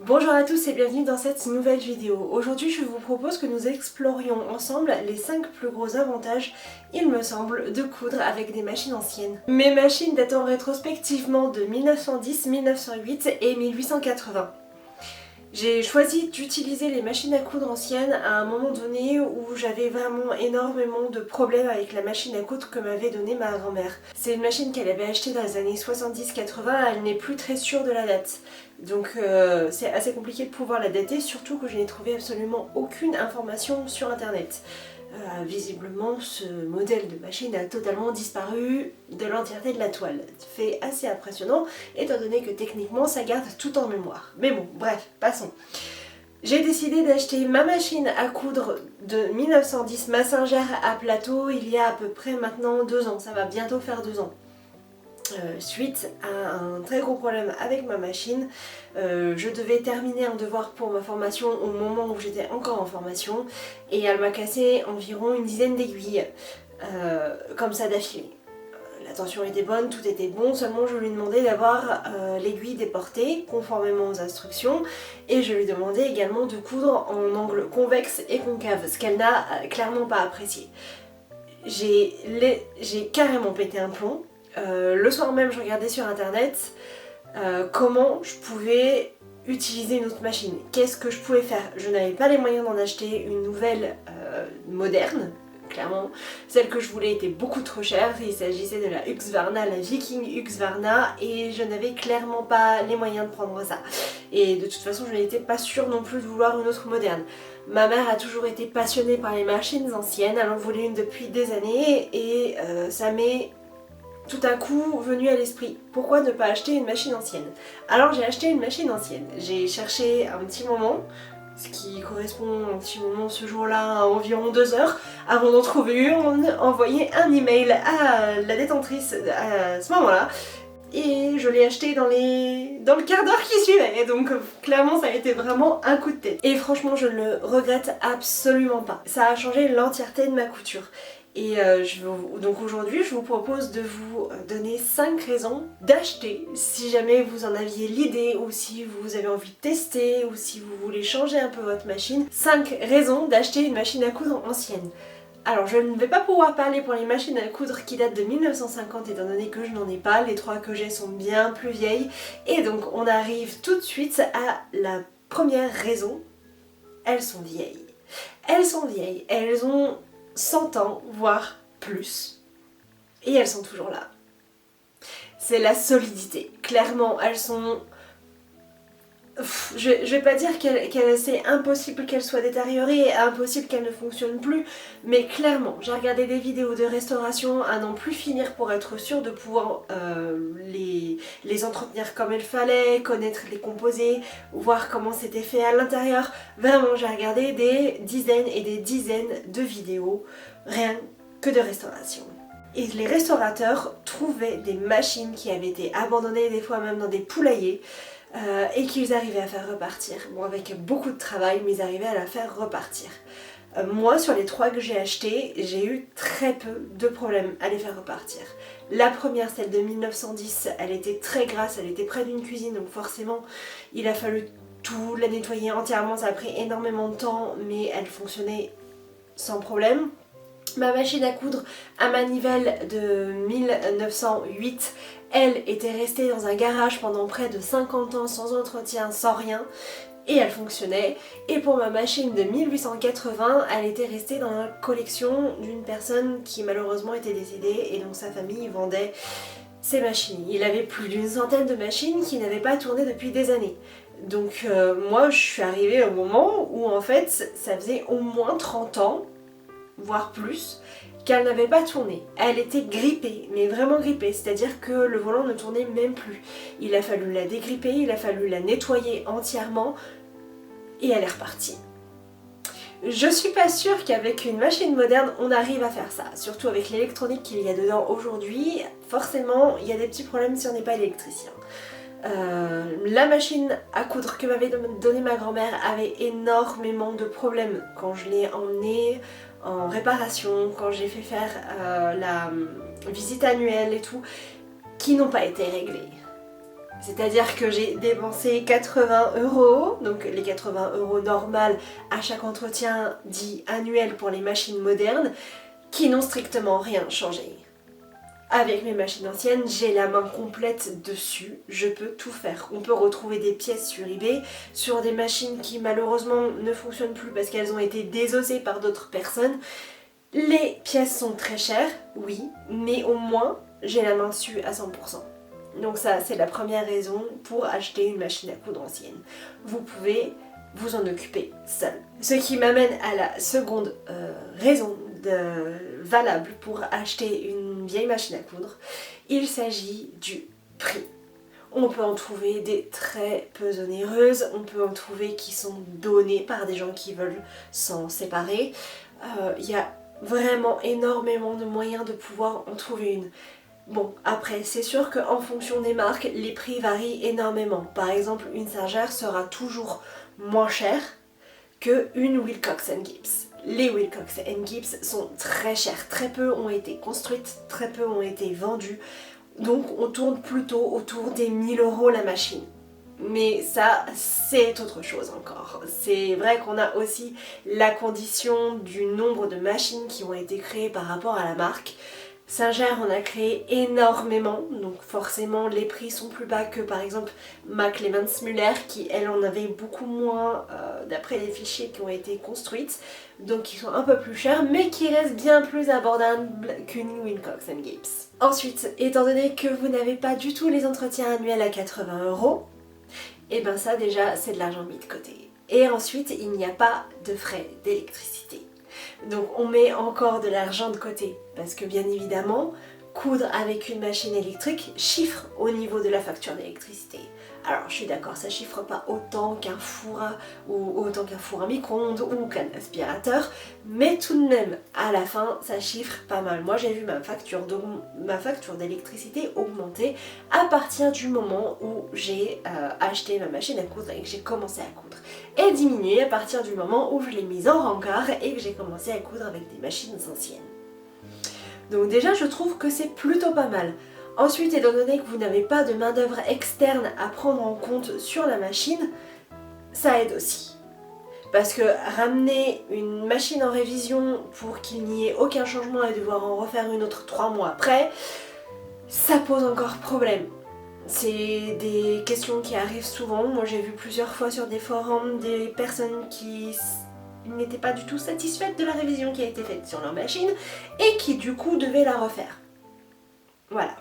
Bonjour à tous et bienvenue dans cette nouvelle vidéo. Aujourd'hui je vous propose que nous explorions ensemble les 5 plus gros avantages, il me semble, de coudre avec des machines anciennes. Mes machines datant rétrospectivement de 1910, 1908 et 1880. J'ai choisi d'utiliser les machines à coudre anciennes à un moment donné où j'avais vraiment énormément de problèmes avec la machine à coudre que m'avait donnée ma grand-mère. C'est une machine qu'elle avait achetée dans les années 70-80, elle n'est plus très sûre de la date. Donc c'est assez compliqué de pouvoir la dater, surtout que je n'ai trouvé absolument aucune information sur internet. Visiblement, ce modèle de machine a totalement disparu de l'entièreté de la toile. Fait assez impressionnant, étant donné que techniquement ça garde tout en mémoire. Mais bon, bref, passons. J'ai décidé d'acheter ma machine à coudre de 1910 Massinger à plateau il y a à peu près maintenant 2 ans, ça va bientôt faire 2 ans. Suite à un très gros problème avec ma machine, je devais terminer un devoir pour ma formation au moment où j'étais encore en formation et elle m'a cassé environ une dizaine d'aiguilles, comme ça d'affilée. La tension était bonne, tout était bon, seulement je lui demandais d'avoir l'aiguille déportée conformément aux instructions et je lui demandais également de coudre en angle convexe et concave, ce qu'elle n'a clairement pas apprécié. J'ai carrément pété un plomb. Le soir même, je regardais sur internet comment je pouvais utiliser une autre machine. Qu'est-ce que je pouvais faire? Je n'avais pas les moyens d'en acheter une nouvelle moderne, clairement. Celle que je voulais était beaucoup trop chère. Il s'agissait de la Husqvarna, la Viking Husqvarna, et je n'avais clairement pas les moyens de prendre ça. Et de toute façon, je n'étais pas sûre non plus de vouloir une autre moderne. Ma mère a toujours été passionnée par les machines anciennes, elle en voulait une depuis des années, et ça m'est tout à coup venu à l'esprit, pourquoi ne pas acheter une machine ancienne? Alors j'ai acheté une machine ancienne, j'ai cherché un petit moment, ce qui correspond à un petit moment ce jour-là à environ 2 heures, avant d'en trouver une, envoyer un email à la détentrice à ce moment-là, et je l'ai acheté dans le quart d'heure qui suivait, donc clairement ça a été vraiment un coup de tête. Et franchement je ne le regrette absolument pas, ça a changé l'entièreté de ma couture. Et donc aujourd'hui, je vous propose de vous donner 5 raisons d'acheter, si jamais vous en aviez l'idée, ou si vous avez envie de tester, ou si vous voulez changer un peu votre machine. 5 raisons d'acheter une machine à coudre ancienne. Alors je ne vais pas pouvoir parler pour les machines à coudre qui datent de 1950 étant donné que je n'en ai pas, les 3 que j'ai sont bien plus vieilles. Et donc on arrive tout de suite à la première raison, elles sont vieilles. Elles sont vieilles, elles ont 100 ans, voire plus. Et elles sont toujours là. C'est la solidité. Clairement, elles sont... Je vais pas dire que c'est impossible qu'elles soient détériorées, impossible qu'elles ne fonctionnent plus, mais clairement, j'ai regardé des vidéos de restauration à n'en plus finir pour être sûre de pouvoir les entretenir comme il fallait, connaître les composés, voir comment c'était fait à l'intérieur. Vraiment, j'ai regardé des dizaines et des dizaines de vidéos, rien que de restauration. Et les restaurateurs trouvaient des machines qui avaient été abandonnées, des fois même dans des poulaillers, et qu'ils arrivaient à faire repartir. Bon, avec beaucoup de travail, mais ils arrivaient à la faire repartir. Moi, sur les 3 que j'ai achetés, j'ai eu très peu de problèmes à les faire repartir. La première, celle de 1910, elle était très grasse, elle était près d'une cuisine, donc forcément, il a fallu tout la nettoyer entièrement, ça a pris énormément de temps, mais elle fonctionnait sans problème. Ma machine à coudre à manivelle de 1908, elle était restée dans un garage pendant près de 50 ans sans entretien, sans rien, et elle fonctionnait. Et pour ma machine de 1880, elle était restée dans la collection d'une personne qui malheureusement était décédée et donc sa famille vendait ses machines. Il avait plus d'une centaine de machines qui n'avaient pas tourné depuis des années. Donc moi je suis arrivée au moment où en fait ça faisait au moins 30 ans, voire plus, qu'elle n'avait pas tourné. Elle était grippée, mais vraiment grippée, c'est-à-dire que le volant ne tournait même plus. Il a fallu la dégripper, il a fallu la nettoyer entièrement, et elle est repartie. Je suis pas sûre qu'avec une machine moderne on arrive à faire ça, surtout avec l'électronique qu'il y a dedans aujourd'hui, forcément il y a des petits problèmes si on n'est pas électricien. La machine à coudre que m'avait donnée ma grand-mère avait énormément de problèmes quand je l'ai emmenée en réparation, quand j'ai fait faire la visite annuelle et tout, qui n'ont pas été réglés. C'est-à-dire que j'ai dépensé 80 €, donc les 80 € normales à chaque entretien dit annuel pour les machines modernes, qui n'ont strictement rien changé. Avec mes machines anciennes, j'ai la main complète dessus, je peux tout faire. On peut retrouver des pièces sur eBay, sur des machines qui malheureusement ne fonctionnent plus parce qu'elles ont été désossées par d'autres personnes. Les pièces sont très chères, oui, mais au moins j'ai la main dessus à 100%. Donc ça, c'est la première raison pour acheter une machine à coudre ancienne. Vous pouvez vous en occuper seul. Ce qui m'amène à la seconde raison valable pour acheter une vieille machine à coudre. Il s'agit du prix. On peut en trouver des très peu onéreuses, on peut en trouver qui sont données par des gens qui veulent s'en séparer. Il y a vraiment énormément de moyens de pouvoir en trouver une. Bon, après, c'est sûr qu'en fonction des marques, les prix varient énormément. Par exemple, une Singer sera toujours moins chère qu'une Wilcox Gibbs. Les Wilcox Gibbs sont très chères, très peu ont été construites, très peu ont été vendues. Donc on tourne plutôt autour des 1000 € la machine. Mais ça, c'est autre chose encore. C'est vrai qu'on a aussi la condition du nombre de machines qui ont été créées par rapport à la marque. Singer en a créé énormément, donc forcément les prix sont plus bas que par exemple ma Clemens Müller qui elle en avait beaucoup moins d'après les fichiers qui ont été construites, donc qui sont un peu plus chères mais qui restent bien plus abordables qu'une Wilcox Gibbs. Ensuite, étant donné que vous n'avez pas du tout les entretiens annuels à 80 €, et ben ça déjà c'est de l'argent mis de côté. Et ensuite il n'y a pas de frais d'électricité. Donc on met encore de l'argent de côté parce que bien évidemment, coudre avec une machine électrique chiffre au niveau de la facture d'électricité. Alors je suis d'accord, ça chiffre pas autant qu'un four ou autant qu'un four à micro-ondes ou qu'un aspirateur, mais tout de même à la fin ça chiffre pas mal. Moi j'ai vu ma facture d'électricité augmenter à partir du moment où j'ai acheté ma machine à coudre et que j'ai commencé à coudre, et diminuer à partir du moment où je l'ai mise en rencard et que j'ai commencé à coudre avec des machines anciennes. Donc déjà je trouve que c'est plutôt pas mal. Ensuite, étant donné que vous n'avez pas de main d'œuvre externe à prendre en compte sur la machine, ça aide aussi. Parce que ramener une machine en révision pour qu'il n'y ait aucun changement et devoir en refaire une autre 3 mois après, ça pose encore problème. C'est des questions qui arrivent souvent. Moi j'ai vu plusieurs fois sur des forums des personnes qui n'étaient pas du tout satisfaites de la révision qui a été faite sur leur machine et qui du coup devaient la refaire. Voilà.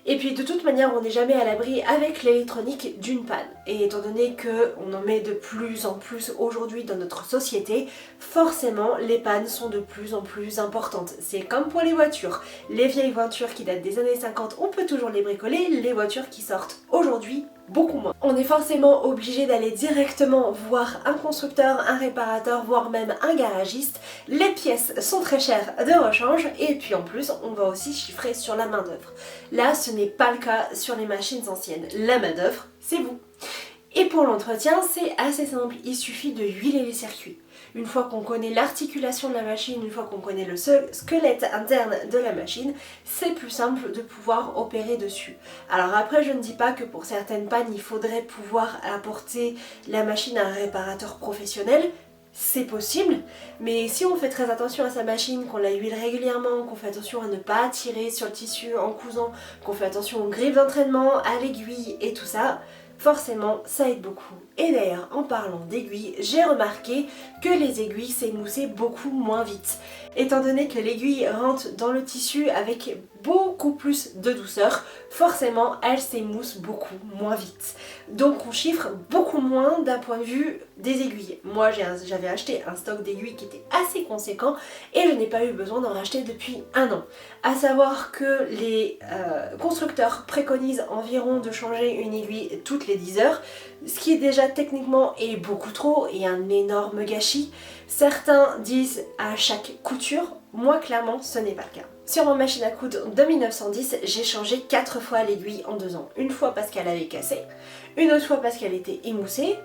Et puis de toute manière on n'est jamais à l'abri avec l'électronique d'une panne. Et étant donné qu'on en met de plus en plus aujourd'hui dans notre société, forcément les pannes sont de plus en plus importantes. C'est comme pour les voitures. Les vieilles voitures qui datent des années 50, on peut toujours les bricoler, les voitures qui sortent aujourd'hui, beaucoup moins. On est forcément obligé d'aller directement voir un constructeur, un réparateur, voire même un garagiste. Les pièces sont très chères de rechange et puis en plus on va aussi chiffrer sur la main d'œuvre. Là ce n'est pas le cas sur les machines anciennes. La main d'œuvre, c'est vous. Et pour l'entretien, c'est assez simple, il suffit de huiler les circuits. Une fois qu'on connaît l'articulation de la machine, une fois qu'on connaît le squelette interne de la machine, c'est plus simple de pouvoir opérer dessus. Alors après, je ne dis pas que pour certaines pannes, il faudrait pouvoir apporter la machine à un réparateur professionnel. C'est possible, mais si on fait très attention à sa machine, qu'on la huile régulièrement, qu'on fait attention à ne pas tirer sur le tissu en cousant, qu'on fait attention aux griffes d'entraînement, à l'aiguille et tout ça, forcément ça aide beaucoup. Et d'ailleurs en parlant d'aiguilles, j'ai remarqué que les aiguilles s'émoussaient beaucoup moins vite. Étant donné que l'aiguille rentre dans le tissu avec beaucoup plus de douceur, forcément elle s'émousse beaucoup moins vite. Donc on chiffre beaucoup moins d'un point de vue des aiguilles. Moi j'avais acheté un stock d'aiguilles qui était assez conséquent et je n'ai pas eu besoin d'en racheter depuis 1 an. À savoir que les constructeurs préconisent environ de changer une aiguille toutes les 10 heures, ce qui déjà techniquement est beaucoup trop et un énorme gâchis. Certains disent à chaque couture, moi clairement ce n'est pas le cas. Sur ma machine à coudre de 1910, j'ai changé 4 fois l'aiguille en 2 ans. Une fois parce qu'elle avait cassé, une autre fois parce qu'elle était émoussée,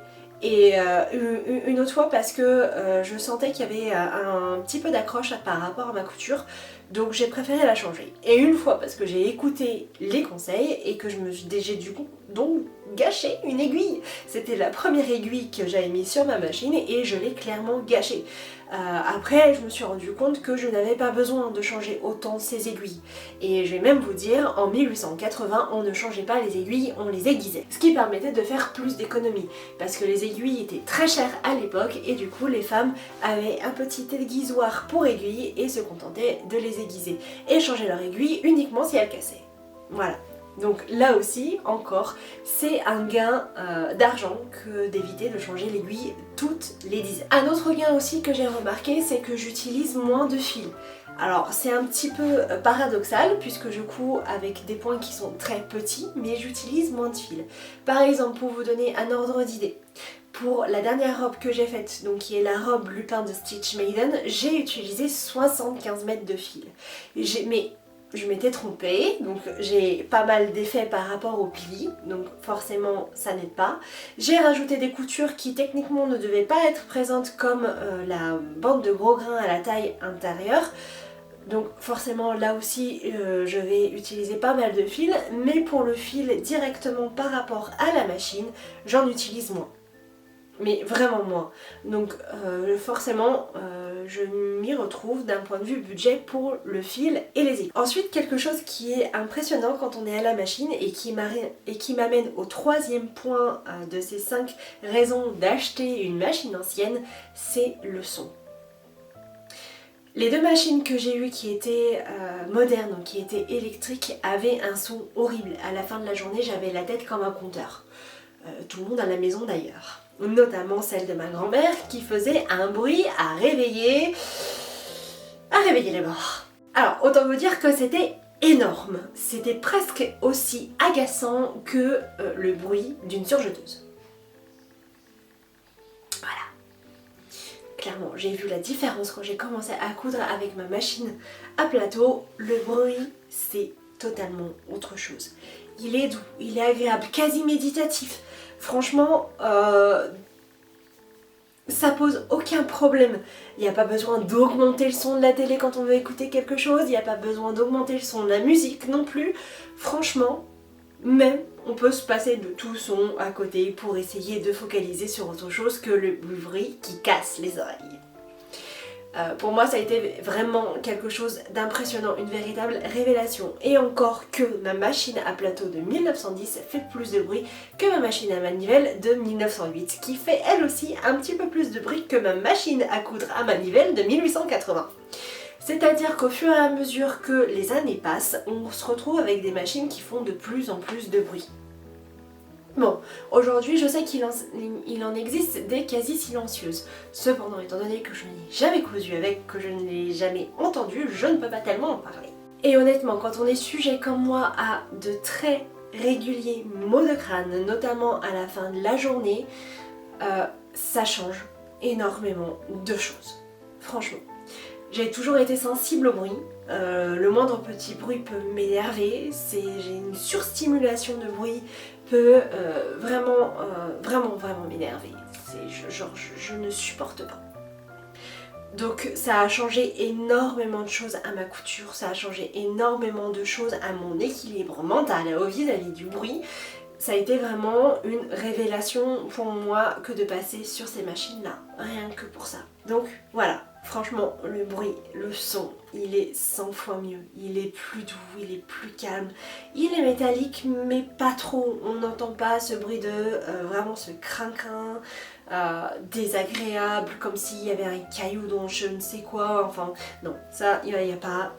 et une autre fois parce que je sentais qu'il y avait un petit peu d'accroche par rapport à ma couture. Donc j'ai préféré la changer. Et une fois, parce que j'ai écouté les conseils et que j'ai du coup donc gâché une aiguille. C'était la première aiguille que j'avais mise sur ma machine et je l'ai clairement gâchée. Après, je me suis rendu compte que je n'avais pas besoin de changer autant ces aiguilles. Et je vais même vous dire, en 1880, on ne changeait pas les aiguilles, on les aiguisait. Ce qui permettait de faire plus d'économies, parce que les aiguilles étaient très chères à l'époque et du coup les femmes avaient un petit aiguisoir pour aiguilles et se contentaient de les aiguiser. Et changer leur aiguille uniquement si elles cassaient. Voilà. Donc là aussi, encore, c'est un gain d'argent que d'éviter de changer l'aiguille toutes les 10 ans. Un autre gain aussi que j'ai remarqué, c'est que j'utilise moins de fils. Alors c'est un petit peu paradoxal puisque je couds avec des points qui sont très petits, mais j'utilise moins de fils. Par exemple, pour vous donner un ordre d'idée, pour la dernière robe que j'ai faite, donc qui est la robe Lupin de Stitch Maiden, j'ai utilisé 75 mètres de fil. Mais je m'étais trompée, donc j'ai pas mal d'effets par rapport au pli, donc forcément ça n'aide pas. J'ai rajouté des coutures qui techniquement ne devaient pas être présentes comme la bande de gros grains à la taille intérieure. Donc forcément là aussi je vais utiliser pas mal de fils, mais pour le fil directement par rapport à la machine, j'en utilise moins. Mais vraiment moins. Donc forcément je m'y retrouve d'un point de vue budget pour le fil et les aiguilles. Ensuite, quelque chose qui est impressionnant quand on est à la machine et qui m'amène au troisième point de ces 5 raisons d'acheter une machine ancienne, c'est le son. Les 2 machines que j'ai eues qui étaient modernes, donc qui étaient électriques, avaient un son horrible. À la fin de la journée, j'avais la tête comme un compteur. Tout le monde à la maison d'ailleurs. Notamment celle de ma grand-mère qui faisait un bruit à réveiller les morts. Alors autant vous dire que c'était énorme. C'était presque aussi agaçant que le bruit d'une surjeteuse. Voilà. Clairement, j'ai vu la différence quand j'ai commencé à coudre avec ma machine à plateau. Le bruit, c'est totalement autre chose. Il est doux, il est agréable, quasi méditatif. Franchement, ça pose aucun problème. Il n'y a pas besoin d'augmenter le son de la télé quand on veut écouter quelque chose, il n'y a pas besoin d'augmenter le son de la musique non plus. Franchement, même on peut se passer de tout son à côté pour essayer de focaliser sur autre chose que le bruit qui casse les oreilles. Pour moi ça a été vraiment quelque chose d'impressionnant, une véritable révélation. Et encore que ma machine à plateau de 1910 fait plus de bruit que ma machine à manivelle de 1908, qui fait elle aussi un petit peu plus de bruit que ma machine à coudre à manivelle de 1880. C'est-à-dire qu'au fur et à mesure que les années passent, on se retrouve avec des machines qui font de plus en plus de bruit. Bon, aujourd'hui je sais qu'il en existe des quasi silencieuses. Cependant, étant donné que je n'ai jamais cousu avec, que je ne l'ai jamais entendu, je ne peux pas tellement en parler. Et honnêtement, quand on est sujet comme moi à de très réguliers maux de crâne, notamment à la fin de la journée, ça change énormément de choses. Franchement. J'ai toujours été sensible au bruit. Le moindre petit bruit peut m'énerver. J'ai une surstimulation de bruit peut vraiment m'énerver. Je ne supporte pas. Donc ça a changé énormément de choses à ma couture, ça a changé énormément de choses à mon équilibre mental vis-à-vis du bruit. Ça a été vraiment une révélation pour moi que de passer sur ces machines-là, rien que pour ça. Donc voilà, franchement, le bruit, le son, il est 100 fois mieux. Il est plus doux, il est plus calme. Il est métallique, mais pas trop. On n'entend pas ce bruit de vraiment ce crin-crin désagréable, comme s'il y avait un caillou dans je ne sais quoi. Enfin, non, ça, il n'y a pas.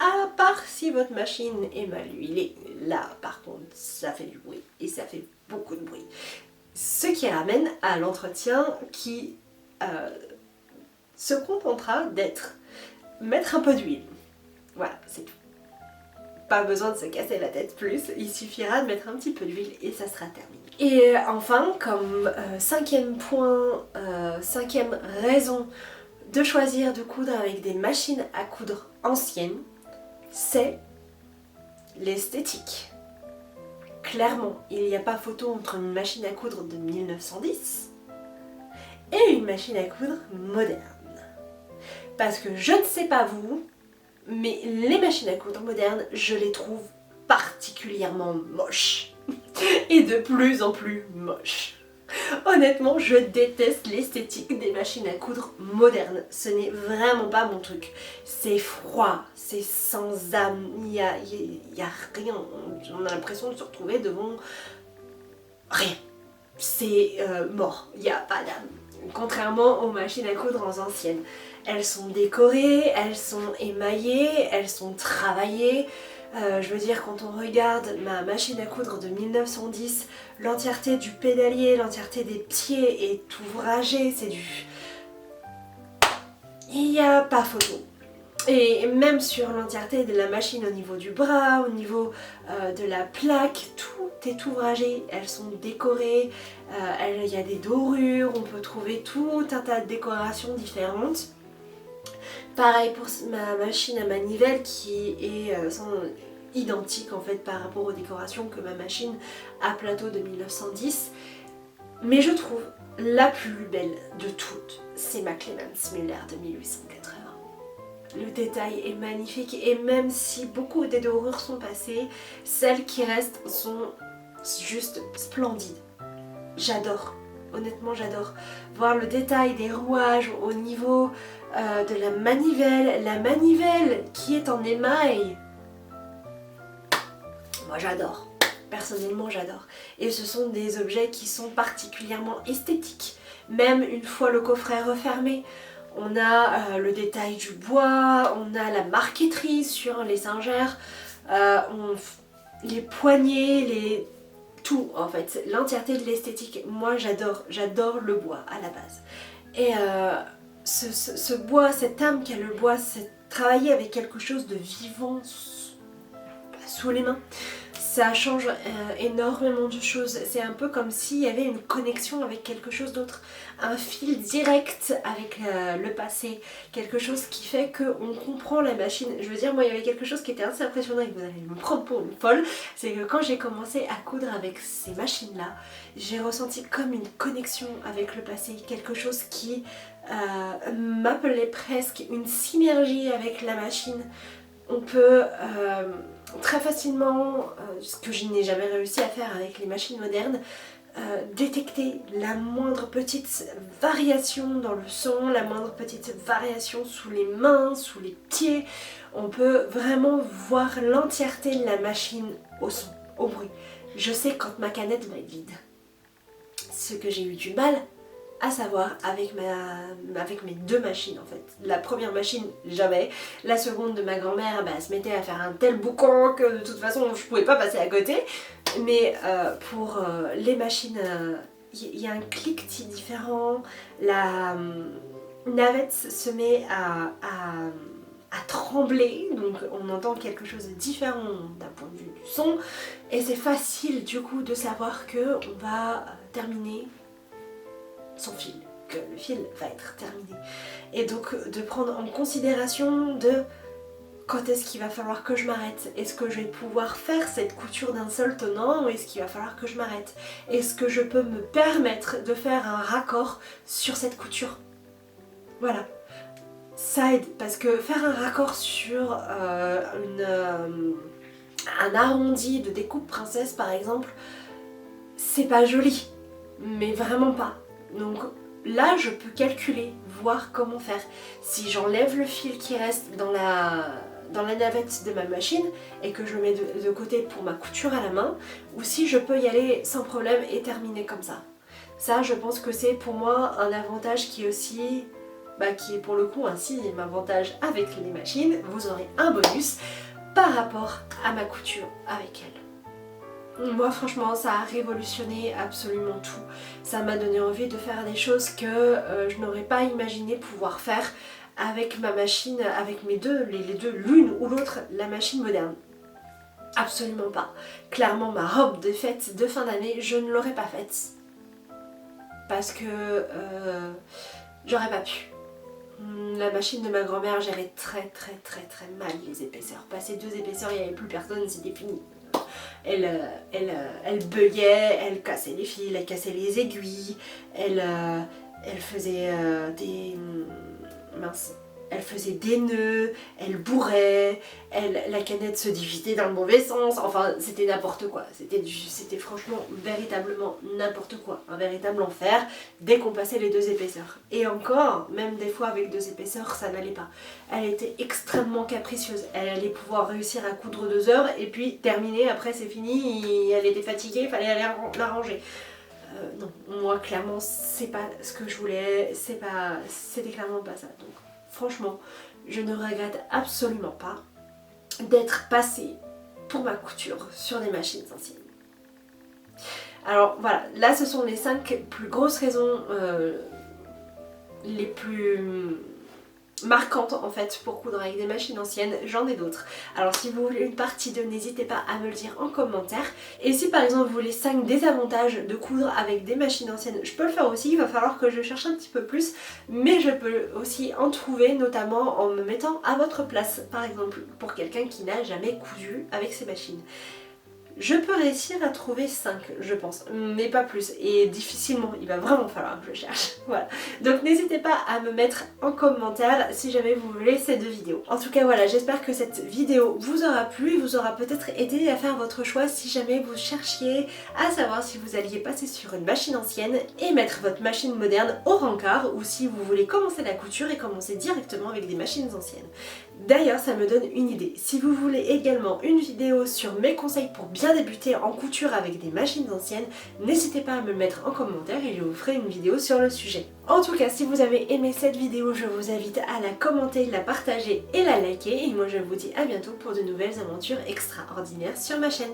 À part si votre machine est mal huilée, là par contre ça fait du bruit et ça fait beaucoup de bruit. Ce qui ramène à l'entretien qui se contentera mettre un peu d'huile. Voilà, c'est tout. Pas besoin de se casser la tête plus, il suffira de mettre un petit peu d'huile et ça sera terminé. Et enfin, comme cinquième point, cinquième raison de choisir de coudre avec des machines à coudre anciennes, c'est l'esthétique. Clairement, il n'y a pas photo entre une machine à coudre de 1910 et une machine à coudre moderne. Parce que je ne sais pas vous, mais les machines à coudre modernes, je les trouve particulièrement moches. Et de plus en plus moches. Honnêtement, je déteste l'esthétique des machines à coudre modernes. Ce n'est vraiment pas mon truc. C'est froid, c'est sans âme, il y a rien. On a l'impression de se retrouver devant rien. C'est mort, il n'y a pas d'âme. Contrairement aux machines à coudre anciennes. Elles sont décorées, elles sont émaillées, elles sont travaillées. Je veux dire, quand on regarde ma machine à coudre de 1910, l'entièreté du pédalier, l'entièreté des pieds est ouvragée, c'est du... Il n'y a pas photo. Et même sur l'entièreté de la machine, au niveau du bras, au niveau de la plaque, tout est ouvragé, elles sont décorées, il y a des dorures, on peut trouver tout un tas de décorations différentes. Pareil pour ma machine à manivelle qui est identique en fait par rapport aux décorations que ma machine à plateau de 1910. Mais je trouve la plus belle de toutes, c'est ma Clemens Müller de 1880. Le détail est magnifique et même si beaucoup des dorures sont passées, celles qui restent sont juste splendides. J'adore, honnêtement j'adore. Voir le détail des rouages au niveau de la manivelle qui est en émail. Moi j'adore, personnellement j'adore. Et ce sont des objets qui sont particulièrement esthétiques, même une fois le coffret refermé. On a le détail du bois, on a la marqueterie sur les singères, les poignées, tout en fait, l'entièreté de l'esthétique. Moi j'adore le bois à la base. Et ce bois, cette âme qu'a le bois, c'est travailler avec quelque chose de vivant sous les mains. Ça change énormément de choses. C'est un peu comme s'il y avait une connexion avec quelque chose d'autre. Un fil direct avec le passé. Quelque chose qui fait qu'on comprend la machine. Je veux dire, moi il y avait quelque chose qui était assez impressionnant et que vous allez me prendre pour une folle. C'est que quand j'ai commencé à coudre avec ces machines-là, j'ai ressenti comme une connexion avec le passé. Quelque chose qui m'appelait presque une synergie avec la machine. On peut très facilement, ce que je n'ai jamais réussi à faire avec les machines modernes, détecter la moindre petite variation dans le son, la moindre petite variation sous les mains, sous les pieds. On peut vraiment voir l'entièreté de la machine au son, au bruit. Je sais quand ma canette va être vide. Ce que j'ai eu du mal à savoir avec mes deux machines en fait. La première machine, jamais. La seconde de ma grand-mère, elle se mettait à faire un tel boucan que de toute façon je pouvais pas passer à côté. Mais pour les machines, il y a un cliquetis différent. La navette se met à trembler, donc on entend quelque chose de différent d'un point de vue du son. Et c'est facile du coup de savoir que on va terminer son fil, que le fil va être terminé. Et donc de prendre en considération de quand est-ce qu'il va falloir que je m'arrête. Est-ce que je vais pouvoir faire cette couture d'un seul tenant ou est-ce qu'il va falloir que je m'arrête. Est-ce que je peux me permettre de faire un raccord sur cette couture. Voilà. Ça aide parce que faire un raccord sur un arrondi de découpe princesse par exemple, c'est pas joli, mais vraiment pas. Donc là je peux calculer, voir comment faire. Si j'enlève le fil qui reste dans la navette de ma machine et que je le mets de côté pour ma couture à la main, ou si je peux y aller sans problème et terminer comme ça. Ça je pense que c'est pour moi un avantage qui est aussi, qui est pour le coup un sixième avantage avec les machines. Vous aurez un bonus par rapport à ma couture avec elle. Moi franchement ça a révolutionné absolument tout. Ça m'a donné envie de faire des choses que je n'aurais pas imaginé pouvoir faire avec ma machine, avec mes deux, les deux, l'une ou l'autre, la machine moderne. Absolument pas. Clairement ma robe de fête de fin d'année, je ne l'aurais pas faite. Parce que j'aurais pas pu. La machine de ma grand-mère gérait très mal les épaisseurs. Passé 2 épaisseurs, il n'y avait plus personne, c'était fini. Elle buguait, elle cassait les fils, elle cassait les aiguilles, elle faisait des... mince. elle faisait des nœuds, elle bourrait, la canette se dividait dans le mauvais sens, enfin c'était n'importe quoi, c'était franchement véritablement n'importe quoi, un véritable enfer dès qu'on passait les 2 épaisseurs. Et encore, même des fois avec 2 épaisseurs ça n'allait pas. Elle était extrêmement capricieuse, elle allait pouvoir réussir à coudre 2 heures et puis terminer, après c'est fini, elle était fatiguée, il fallait aller la ranger. Non, moi clairement c'est pas ce que je voulais, c'était clairement pas ça. Donc franchement, je ne regrette absolument pas d'être passée pour ma couture sur des machines anciennes. Alors voilà, là ce sont les 5 plus grosses raisons les plus marquantes en fait pour coudre avec des machines anciennes. J'en ai d'autres. Alors si vous voulez une partie 2, n'hésitez pas à me le dire en commentaire. Et si par exemple vous voulez 5 désavantages de coudre avec des machines anciennes, je peux le faire aussi, il va falloir que je cherche un petit peu plus, mais je peux aussi en trouver notamment en me mettant à votre place, par exemple pour quelqu'un qui n'a jamais cousu avec ces machines. Je peux réussir à trouver 5 je pense, mais pas plus, et difficilement, il va vraiment falloir que je cherche, voilà. Donc n'hésitez pas à me mettre en commentaire si jamais vous voulez ces 2 vidéos. En tout cas voilà, j'espère que cette vidéo vous aura plu, vous aura peut-être aidé à faire votre choix si jamais vous cherchiez à savoir si vous alliez passer sur une machine ancienne et mettre votre machine moderne au rencard, ou si vous voulez commencer la couture et commencer directement avec des machines anciennes. D'ailleurs ça me donne une idée, si vous voulez également une vidéo sur mes conseils pour bien débuter en couture avec des machines anciennes, n'hésitez pas à me le mettre en commentaire et je vous ferai une vidéo sur le sujet. En tout cas, si vous avez aimé cette vidéo, je vous invite à la commenter, la partager et la liker, et moi je vous dis à bientôt pour de nouvelles aventures extraordinaires sur ma chaîne.